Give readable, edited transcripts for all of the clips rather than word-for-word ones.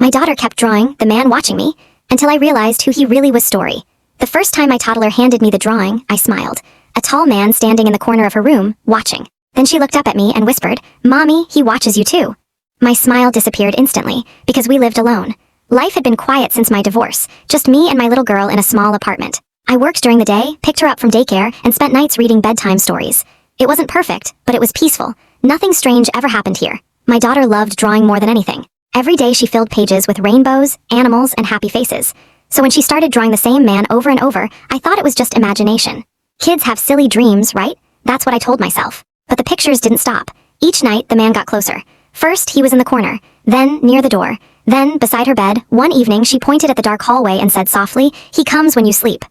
My daughter kept drawing, the man watching me, until I realized who he really was. Story. The first time my toddler handed me the drawing, I smiled. A tall man standing in the corner of her room, watching. Then she looked up at me and whispered, "Mommy, he watches you too." My smile disappeared instantly, because we lived alone. Life had been quiet since my divorce, just me and my little girl in a small apartment. I worked during the day, picked her up from daycare, and spent nights reading bedtime stories. It wasn't perfect, but it was peaceful. Nothing strange ever happened here. My daughter loved drawing more than anything. Every day she filled pages with rainbows, animals, and happy faces. So when she started drawing the same man over and over, I thought it was just imagination. Kids have silly dreams, right? That's what I told myself. But the pictures didn't stop. Each night, the man got closer. First, he was in the corner, then near the door, then beside her bed. One evening, she pointed at the dark hallway and said softly, "He comes when you sleep."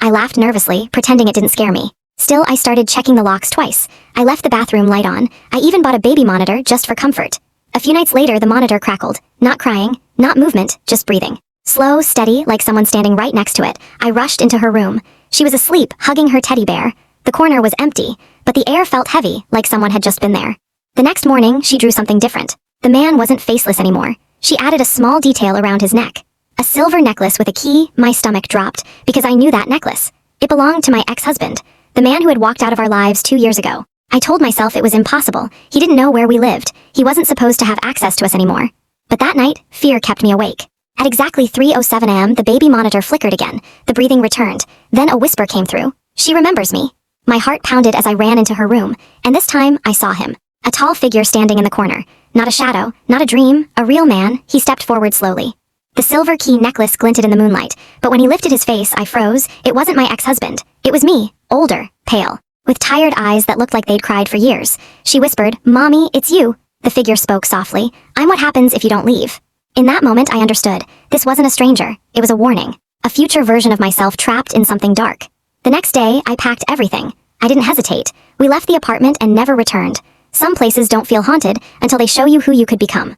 I laughed nervously, pretending it didn't scare me. Still, I started checking the locks twice. I left the bathroom light on. I even bought a baby monitor just for comfort. A few nights later, the monitor crackled. Not crying, not movement, just breathing. Slow, steady, like someone standing right next to it. I rushed into her room. She was asleep, hugging her teddy bear. The corner was empty, but the air felt heavy, like someone had just been there. The next morning, she drew something different. The man wasn't faceless anymore. She added a small detail around his neck. A silver necklace with a key. My stomach dropped, because I knew that necklace. It belonged to my ex-husband, the man who had walked out of our lives 2 years ago. I told myself it was impossible. He didn't know where we lived. He wasn't supposed to have access to us anymore. But that night, fear kept me awake. At exactly 3:07 a.m., the baby monitor flickered again. The breathing returned. Then a whisper came through. "She remembers me." My heart pounded as I ran into her room, and this time I saw him. A tall figure standing in the corner. Not a shadow, not a dream, a real man. He stepped forward slowly. The silver key necklace glinted in the moonlight, but when he lifted his face, I froze. It wasn't my ex-husband. It was me, older, pale, with tired eyes that looked like they'd cried for years. She whispered, "Mommy, it's you." The figure spoke softly. "I'm what happens if you don't leave." In that moment, I understood. This wasn't a stranger. It was a warning. A future version of myself trapped in something dark. The next day, I packed everything. I didn't hesitate. We left the apartment and never returned. Some places don't feel haunted until they show you who you could become.